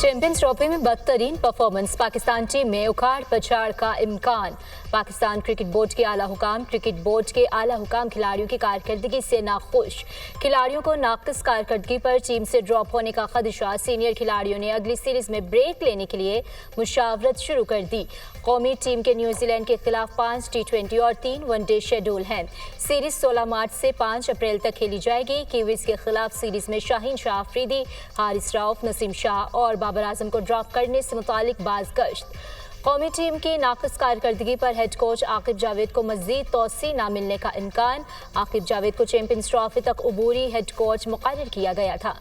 Champions trophy में बदतरीन performance, Pakistan team में उखाड़ पछाड़ का इम्कान। पाकिस्तान क्रिकेट बोर्ड के आला हुकाम खिलाड़ियों की कारकर्दगी से नाखुश। खिलाड़ियों को नाक़िस कारकर्दगी पर टीम से ड्रॉप होने का खदशा। सीनियर खिलाड़ियों ने अगली सीरीज में ब्रेक लेने के लिए मुशावरत शुरू कर दी। कौमी टीम के न्यूजीलैंड के खिलाफ 5 T20 और 3 वनडे शेड्यूल हैं। सीरीज 16 मार्च से 5 अप्रैल तक खेली जाएगी। कीवीज के खिलाफ सीरीज में शाहीन शाह अफरीदी, हारिस राउफ, नसीम शाह और बाबर आजम को ड्रॉप करने से मुतालिक बाज़गश्त। कौमी टीम की नाक़िस कारकर्दगी पर हेड कोच आकिब जावेद को मज़ीद तोसी न मिलने का इम्कान। आकिब जावेद को चैंपियंस ट्रॉफी तक अबूरी हेड कोच मुकर्रर किया गया था।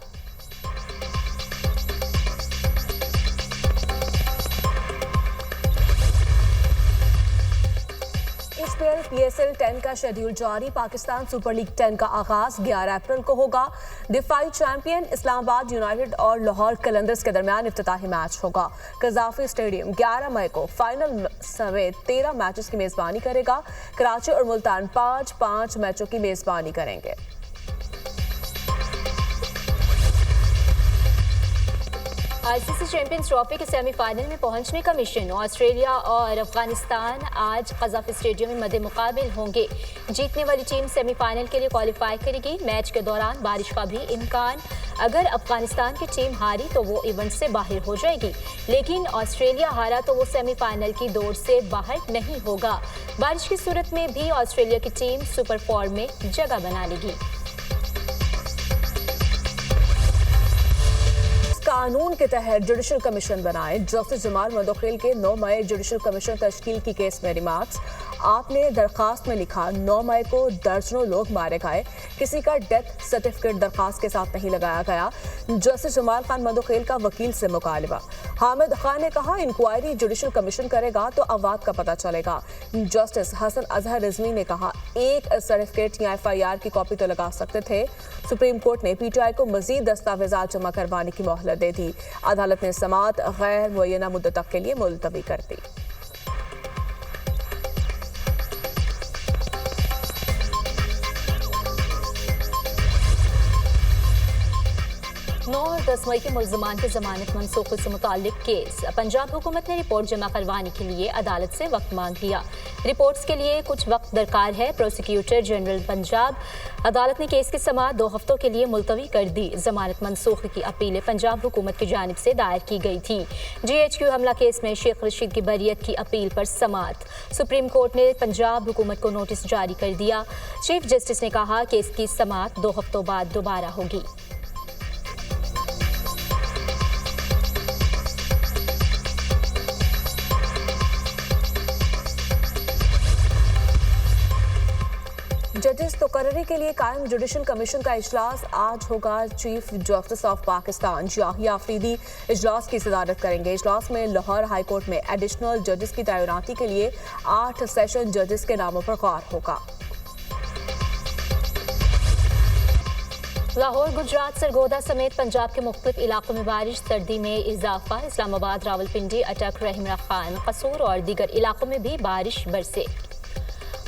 PSL 10 का शेड्यूल जारी। पाकिस्तान सुपर लीग 10 का आगाज 11 अप्रैल को होगा। डिफाई चैंपियन इस्लामाबाद यूनाइटेड और लाहौर कलंदर्स के दरमियान इफ्तिताही मैच होगा। कज़ाफी स्टेडियम 11 मई को फाइनल समेत 13 मैचेस की मेजबानी करेगा। कराची और मुल्तान 5 मैचों की मेजबानी करेंगे। ICC चैंपियंस ट्रॉफी के सेमीफाइनल में पहुंचने का मिशन। ऑस्ट्रेलिया और अफगानिस्तान आज कज़ाफी स्टेडियम में मद्दे मुकाबिल होंगे। जीतने वाली टीम सेमीफाइनल के लिए क्वालिफाई करेगी। मैच के दौरान बारिश का भी इम्कान। अगर अफगानिस्तान की टीम हारी तो वो इवेंट से बाहर हो जाएगी, लेकिन ऑस्ट्रेलिया हारा तो वो सेमीफाइनल की दौड़ से बाहर नहीं होगा। बारिश की सूरत में भी ऑस्ट्रेलिया की टीम सुपर 4 में जगह बना लेगी। कानून के तहत जुडिशल कमीशन बनाए। जस्टिस जमाल मंदोखेल के 9 मई जुडिशल कमीशन तश्कील की केस में रिमार्क्स। आपने दरखास्त में लिखा 9 मई को दर्जनों लोग मारे गए, किसी का डेथ सर्टिफिकेट दरखास्त के साथ नहीं लगाया गया। जस्टिस जमाल खान मंदोखेल का वकील से मुकालबा। हामिद खान ने कहा इंक्वायरी जुडिशल कमीशन करेगा तो अवाद का पता चलेगा। जस्टिस हसन अजहर रिजवी ने कहा एक सर्टिफिकेट या FIR की कॉपी तो लगा सकते थे। सुप्रीम कोर्ट ने PTI को मजीद दस्तावेजात जमा करवाने की मोहलत दे दी। अदालत ने समाअत गैर मुअय्यना मुद्दत तक के लिए मुलतवी कर दी। 9 और 10 मई के मुल्ज़िमान की जमानत मनसूखी से मुताल्लिक केस। पंजाब हुकूमत ने रिपोर्ट जमा करवाने के लिए अदालत से वक्त मांग लिया। रिपोर्ट्स के लिए कुछ वक्त दरकार है। प्रोसिक्यूटर जनरल पंजाब अदालत ने केस की समाअत 2 हफ्तों के लिए मुलतवी कर दी। जमानत मनसूखी की अपीलें पंजाब हुकूमत की जानिब से दायर की गई थी। GHQ हमला केस में शेख रशीद की बरियत की अपील पर समाअत। सुप्रीम कोर्ट ने पंजाब हुकूमत को नोटिस जारी कर दिया। चीफ जस्टिस ने कहा केस की समाअत 2 हफ्तों बाद दोबारा होगी। जजेस तकर्री के लिए कायम जुडिशल कमीशन का इजलास आज होगा। Chief justice of Pakistan Yahya Afridi इजलास की सदारत करेंगे। इजलास में लाहौर हाई कोर्ट में एडिशनल जजेस की तैनाती के लिए 8 सेशन जजेस के नामों पर गौर होगा। लाहौर, गुजरात, सरगोदा समेत पंजाब के मुख्तलिफ इलाकों में बारिश, सर्दी में इजाफा। इस्लामाबाद, रावलपिंडी, अटक, रहमरा खान, कसूर और दीगर इलाकों में भी बारिश बरसे।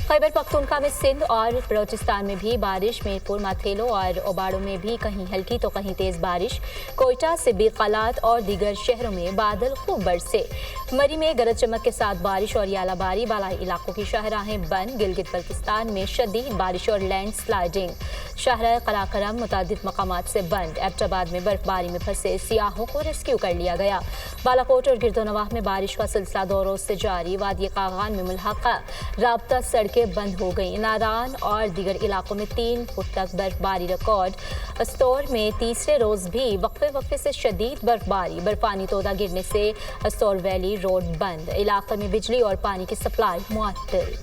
खैबर पख्तूनख्वा में सिंध और बलोचिस्तान में भी बारिश। मीरपुर, माथेलो और ओबाड़ो में भी कहीं हल्की तो कहीं तेज बारिश। कोयटा, सिब्बी, कलात और दीगर शहरों में बादल खूब बरसे। मरी में गरज चमक के साथ बारिश और यालाबारी। बालाई इलाकों की शाहराहें बंद। गिलगित बल्तिस्तान में शदीद बारिश और लैंड स्लाइडिंग। शाहराह कराकरम मुतादिद मकामात से बंद। एबटाबाद में बर्फबारी में फंसे सियाहों को रेस्क्यू कर लिया गया। बालाकोट और गिरदोनवाह में बारिश का सिलसिला 2 रोज से जारी। वादी कागान में मुल्हका राब्ता सड़कें बंद हो गई। नारान और दीगर इलाकों में 3 फुट तक बर्फबारी रिकॉर्ड। अस्तौर में तीसरे रोज भी वक्फे से शदीद बर्फबारी। बर्फानी तोदा गिरने से अस्तौर वैली रोड बंद। इलाके में बिजली और पानी की सप्लाई मुअत्तल।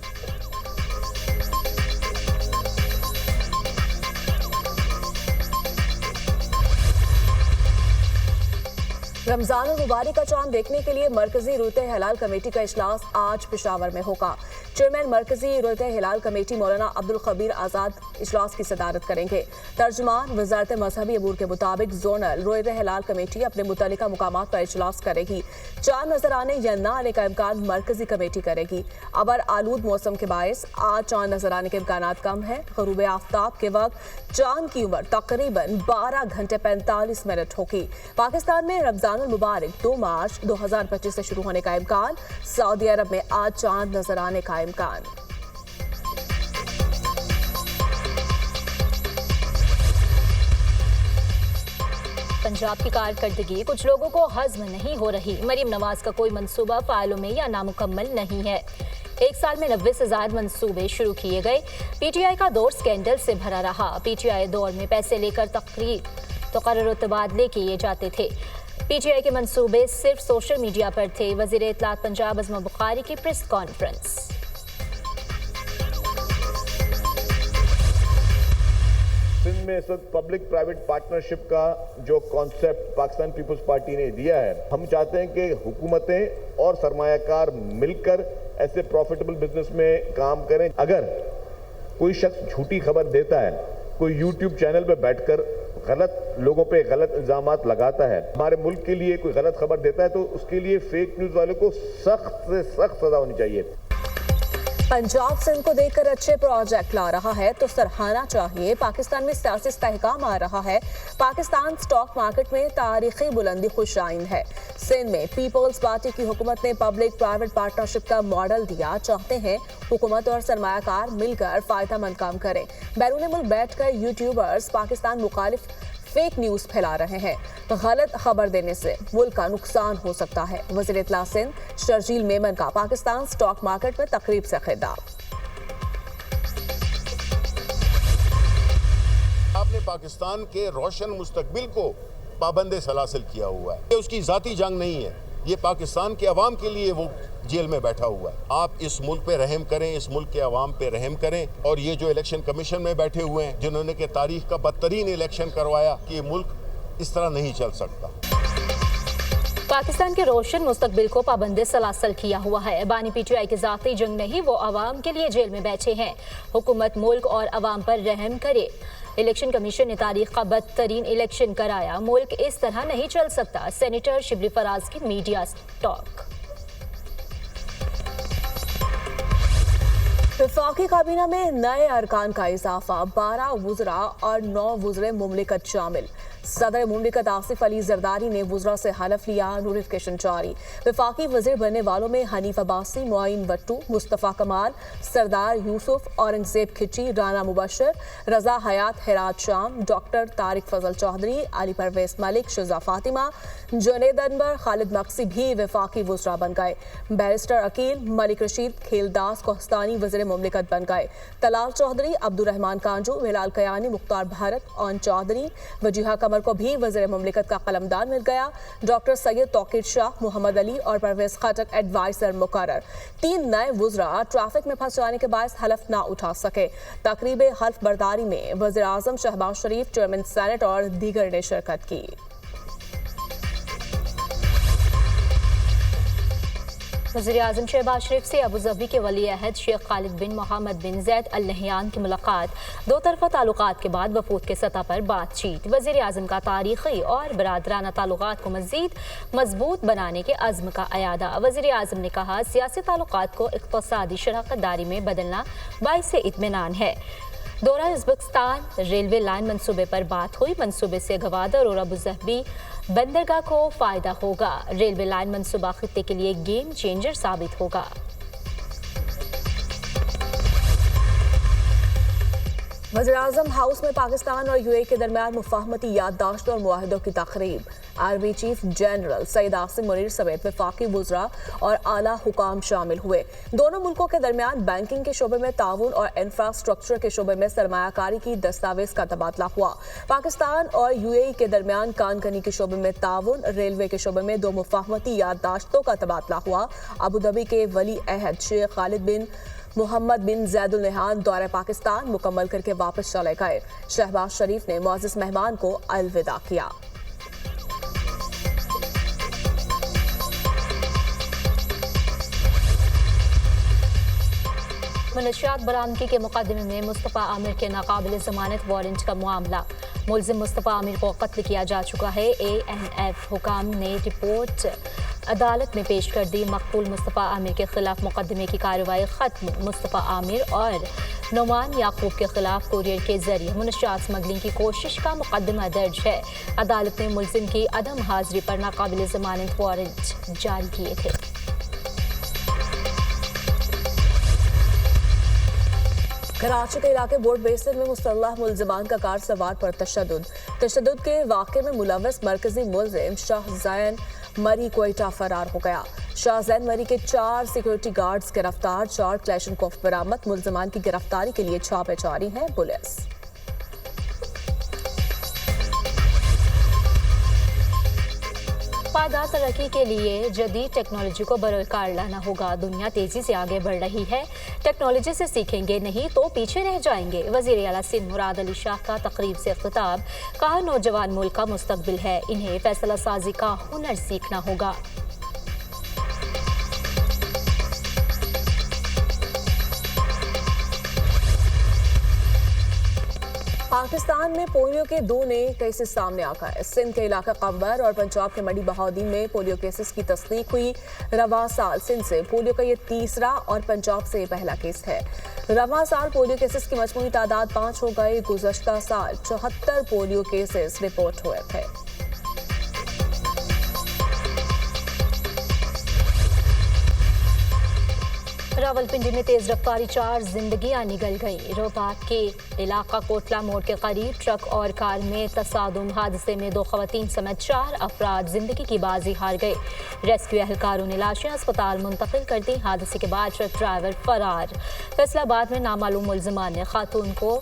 रमजान और मुबारक का चांद देखने के लिए मरकजी रूते हलाल कमेटी का इजलास आज पेशावर में होगा। चेयरमैन मरकजी रोयत हिलाल कमेटी मौलाना अब्दुल खबीर आज़ाद इजलास की सदारत करेंगे। तर्जुमान वजारत मजहबी अमूर के मुताबिक जोनल रोयत हिलाल कमेटी अपने मुतल्लिका मुकामात पर इजलास करेगी। चांद नजर आने या न आने का इम्कान मरकजी कमेटी करेगी। अबर आलूद मौसम के बायस आज चांद नजर आने के इम्कान कम है। गरूब आफ्ताब के वक्त चांद की उम्र तकरीबन 12 घंटे 45 मिनट होगी। पाकिस्तान में रमजानुल मुबारक 2 मार्च 2025 से शुरू होने का इम्कान। सऊदी अरब में आज चांद नजर आने का इम्कान। पंजाब की कारकर्दगी कुछ लोगों को हज़्म नहीं हो रही। मरीम नवाज का कोई मंसूबा फाइलों में या नामुकम्मल नहीं है। एक साल में 90,000 मंसूबे शुरू किए गए। पीटीआई का दौर स्कैंडल से भरा रहा। पीटीआई दौर में पैसे लेकर तकरीर तबादले किए जाते थे। पीटीआई के मंसूबे सिर्फ सोशल मीडिया पर थे। वज़ीर इत्तलात पंजाब अज़मा बुखारी की प्रेस कॉन्फ्रेंस। सिंध में इस वक्त पब्लिक प्राइवेट पार्टनरशिप का जो कॉन्सेप्ट पाकिस्तान पीपल्स पार्टी ने दिया है, हम चाहते हैं कि हुकूमतें और सरमायाकार मिलकर ऐसे प्रॉफिटेबल बिजनेस में काम करें। अगर कोई शख्स झूठी खबर देता है, कोई यूट्यूब चैनल पे बैठकर गलत लोगों पे गलत इल्जामात लगाता है, हमारे मुल्क के लिए कोई गलत खबर देता है, तो उसके लिए फेक न्यूज वाले को सख्त से सख्त सजा होनी चाहिए। पंजाब सिंध को देखकर अच्छे प्रोजेक्ट ला रहा है तो सराहना चाहिए। पाकिस्तान में सियासी इस्तेहकाम आ रहा है। पाकिस्तान स्टॉक मार्केट में तारीखी बुलंदी खुशाइन है। सिंध में पीपल्स पार्टी की हुकूमत ने पब्लिक प्राइवेट पार्टनरशिप का मॉडल दिया। चाहते हैं हुकूमत और सरमायाकार मिलकर फायदेमंद काम करें। बैरून मुल्क बैठकर यूट्यूबर्स पाकिस्तान मुखालिफ फेक न्यूज फैला रहे हैं। गलत खबर देने से मुल्क का नुकसान हो सकता है। वज़ीर इत्तलात सिंध शर्जील मेमन का पाकिस्तान स्टॉक मार्केट में तकरीब से खिताब। आपने पाकिस्तान के रोशन मुस्तकबिल को पाबंद सलासिल किया हुआ है। ये उसकी जाती जंग नहीं है, ये पाकिस्तान के अवाम के लिए वो जेल में बैठा हुआ है। आप इस मुल्क पे रहम करें, इस मुल्क के अवाम पे रहम करें। और ये जो इलेक्शन कमीशन में बैठे हुए हैं, जिन्होंने के तारीख का बदतरीन इलेक्शन करवाया, कि ये मुल्क इस तरह नहीं चल सकता। पाकिस्तान के रोशन मुस्तकबिल को पाबंद सलासल किया हुआ है। बानी पीटीआई की जाती जंग नहीं, वो अवाम के लिए जेल में बैठे हैं। हुकूमत मुल्क और अवाम पर रहम करे। इलेक्शन कमीशन ने तारीख का बदतरीन इलेक्शन कराया। मुल्क इस तरह नहीं चल सकता। सेनेटर शिबली फराज की मीडिया टॉक। वफाकी काबीना में नए अरकान का इजाफा। 12 वुज़रा और 9 वुज़रे मुमलिकत शामिल। सदर मुमलिकत आसिफ अली जरदारी ने वुज़रा से हलफ लिया। नोटिफिकेशन जारी। वफाकी वज़ीर बनने वालों में हनीफ अब्बासी, मोइन भट्टू, मुस्तफ़ा कमाल, सरदार यूसुफ, औरंगजेब खिची, राना मुबशर, रजा हयात हेरात शाम, डॉक्टर तारिक फजल चौधरी, अली परवेज मलिक, शुजा फातिमा, जुनैद अनवर, खालिद मक्सी भी वफाकी वुज़रा बन गए। बैरिस्टर अकील, मलिक रशीद, खेलदास कोहस्तानी वज़ीर मुमलिकत बन गए। तलाल चौधरी, अब्दुर्रहमान कांजू, हिलाल कयानी, मुख्तार भारत, ओन चौधरी, वजीहा कमर को भी वज़ीर मुमलिकत का कलमदान मिल गया। डॉक्टर सैयद तौकीर शाह, मोहम्मद अली और परवेज खटक एडवाइजर मुकर्रर। 3 नए वुज़रा ट्रैफिक में फंस जाने के बायस हलफ ना उठा सके। तकरीब हल्फ बर्दारी में वज़ीर आज़म शहबाज शरीफ, चेयरमैन सेनेट और दीगर ने शिरकत की। वज़ीर आज़म शहबाज शरीफ से अबू ज़बी के वली अहद शेख खालिद बिन मोहम्मद बिन जैद अल नहयान की मुलाकात। 2 तरफ़ा ताल्लुकात के बाद वफूद के सतह पर बातचीत। वज़ीर आज़म का तारीख़ी और बरादराना ताल्लुकात को मज़ीद मजबूत बनाने के अज़्म का अयादा। वज़ीर आज़म ने कहा, सियासी ताल्लुकात को इक़्तिसादी शराकतदारी में बदलना बाइस इत्मीनान है। दौरा उज़्बेकिस्तान रेलवे लाइन मंसूबे पर बात हुई। मंसूबे से गवादर और अबू ज़बी बंदरगाह को फ़ायदा होगा। रेलवे लाइन मंसूबा खित्ते के लिए गेम चेंजर साबित होगा। वज़ीर-ए-आज़म हाउस में पाकिस्तान और यूएई के दरमियान मुफाहमती याददाश्त और मुआहिदों की तक़रीब। Army chief general Saeed Asim Munir समेत वफाकी वुज़रा और आला हुकाम शामिल हुए। दोनों मुल्कों के दरमियान बैंकिंग के शोबे में ताउन और इंफ्रास्ट्रक्चर के शोबे में सरमायाकारी की दस्तावेज का तबादला हुआ। पाकिस्तान और यूएई के दरमियान कानकनी के शोबे में ताउन, रेलवे के शोबे में 2 मुफाहमती याददाश्तों का तबादला हुआ। अबू धाबी के वली अहद शेख खालिद बिन मोहम्मद बिन जैद अल नहयान दौरे पाकिस्तान मुकम्मल करके वापस चले गए। शहबाज शरीफ ने मुअज़्ज़ज़ मेहमान को अलविदा किया। मनशियात बरामदगी के मुकदमे में मुस्तफ़ा आमिर के नाकाबिल जमानत वारंट का मामला। मुलजिम मुस्तफ़ा आमिर को कत्ल किया जा चुका है। ANF हुकाम ने रिपोर्ट अदालत में पेश कर दी। मकतूल मुस्तफ़ा आमिर के खिलाफ मुकदमे की कार्रवाई खत्म। मुस्तफ़ा आमिर और नोमान याकूब के खिलाफ कोरियर के जरिए मनशियात स्मगलिंग की कोशिश का मुकदमा दर्ज है। अदालत ने मुलजिम की अदम हाजिरी पर नाकाबिल जमानत वारंट जारी किए थे। कराची के इलाके बोर्ड बेसिन में मुसल्लह मुलजिमान का कार सवार पर तशद्दुद के वाक़े में मुलव्वस मरकजी मुलजिम शाहजैन मरी कोयटा फरार हो गया। शाहजैन मरी के 4 सिक्योरिटी गार्ड्स गिरफ्तार, 4 क्लैशनकोफ बरामद। मुलजिमान की गिरफ्तारी के लिए छापे जारी है पुलिस। पायदार तरक्की के लिए जदीद टेक्नोलॉजी को बरोकार लाना होगा। दुनिया तेजी से आगे बढ़ रही है, टेक्नोलॉजी से सीखेंगे नहीं तो पीछे रह जाएंगे। वज़ीर आला सिंध मुराद अली शाह का तकरीब से खिताब, कहा नौजवान मुल्क का मुस्तकबिल है, इन्हें फैसला साजी का हुनर सीखना होगा। पाकिस्तान में पोलियो के 2 नए केसेस सामने आ गए। सिंध के इलाका कब्बर और पंजाब के मडी बहाउद्दीन में पोलियो केसेस की तस्दीक हुई। रवां साल सिंध से पोलियो का ये तीसरा और पंजाब से ये पहला केस है। रवां साल पोलियो केसेस की मजमूई तादाद 5 हो गई। गुज़श्ता साल 74 पोलियो केसेस रिपोर्ट हुए थे। रावलपिंडी में तेज रफ्तारी 4 जिंदगियां निगल गई। रोहतास के इलाका कोटला मोड़ के करीब ट्रक और कार में तसादुम हादसे में 2 खवातीन समेत 4 अफराद जिंदगी की बाजी हार गए। रेस्क्यू एहलकारों ने लाशें अस्पताल मुंतकिल कर दी। हादसे के बाद ट्रक ड्राइवर फरार। फैसलाबाद में नामालूम मुलजिमान ने खातून को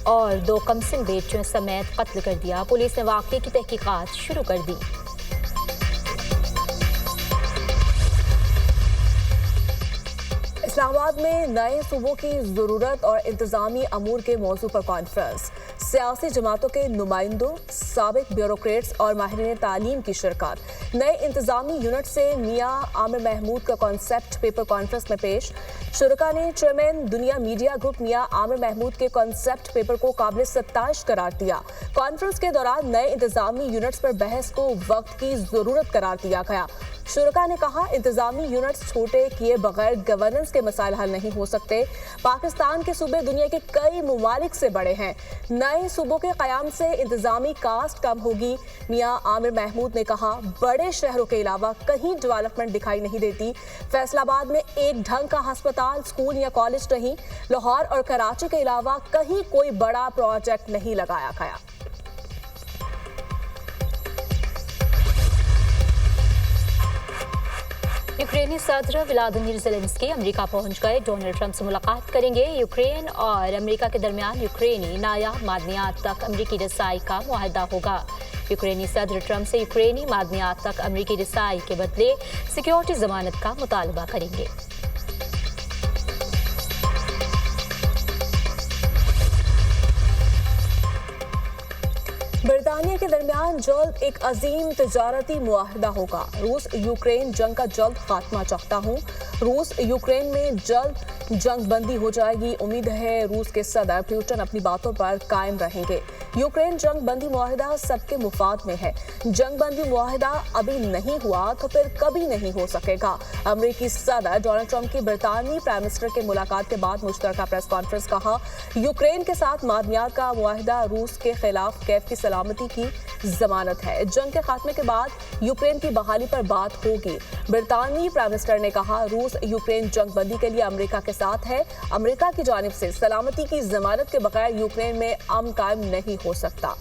और 2 कमसिन बेटियों समेत कत्ल कर दिया। पुलिस ने वाक़ये की तहकीकात शुरू कर दी। इस्लामाबाद में नए सूबों की जरूरत और इंतजामी अमूर के मौजू पर कॉन्फ्रेंस। सियासी जमातों के नुमाइंदों, साबिक ब्यूरोक्रेट्स और माहिरीन तालीम की शिरकत। नए इंतजामी यूनिट से मियां आमिर महमूद का कॉन्सेप्ट पेपर कॉन्फ्रेंस में पेश। शुरका ने चेयरमैन दुनिया मीडिया ग्रुप मियां आमिर महमूद के कॉन्सेप्ट पेपर को काबिल सत्ताइश करार दिया। कॉन्फ्रेंस के दौरान नए इंतजामी यूनिट्स पर बहस को वक्त की जरूरत करार दिया गया। शुरका ने कहा, इंतजामी यूनिट्स छोटे किए बगैर गवर्नेंस के मसाइल हल नहीं हो सकते। पाकिस्तान के सूबे दुनिया के कई ममालिक से बड़े हैं। नए सूबों के कयाम से इंतजामी कास्ट कम होगी। मियां आमिर महमूद ने कहा, बड़े शहरों के अलावा कहीं डेवलपमेंट दिखाई नहीं देती। फैसलाबाद में एक ढंग का अस्पताल, स्कूल या कॉलेज नहीं। लाहौर और कराची के अलावा कहीं कोई बड़ा प्रोजेक्ट नहीं लगाया गया। यूक्रेनी सदर व्लादिमीर ज़ेलेंस्की अमेरिका पहुंच गए। डोनाल्ड ट्रंप से मुलाकात करेंगे। यूक्रेन और अमेरिका के दरमियान यूक्रेनी नायाब मादनियात तक अमेरिकी रसाई का मुआहदा होगा। यूक्रेनी सदर ट्रंप से यूक्रेनी मादनियात तक अमेरिकी रसाई के बदले सिक्योरिटी जमानत का मुतालबा करेंगे। बरतानिया के दरमियान जल्द एक अजीम तिजारती मुआहदा होगा। रूस यूक्रेन जंग का जल्द खात्मा चाहता हूँ। रूस यूक्रेन में जल्द जंग बंदी हो जाएगी। उम्मीद है रूस के सदर पुतिन अपनी बातों पर कायम रहेंगे। यूक्रेन जंग बंदी मुआहदा सबके मुफाद में है। जंग बंदी मुआहदा अभी नहीं हुआ तो फिर कभी नहीं हो सकेगा। अमेरिकी सदर डोनाल्ड ट्रंप की बरतानी प्राइम मिनिस्टर के मुलाकात के बाद मुश्तरका प्रेस कॉन्फ्रेंस। कहा, यूक्रेन के साथ मादनियात का मुआहदा रूस के खिलाफ कैफ की सलामती की जमानत है। जंग के खात्मे के बाद यूक्रेन की बहाली पर बात होगी। बरतानी प्राइम मिनिस्टर ने कहा, रूस यूक्रेन जंग बंदी के लिए अमेरिका के साथ है। अमेरिका की जानिब से सलामती की जमानत के बगैर यूक्रेन में अमन कायम नहीं हो सकता।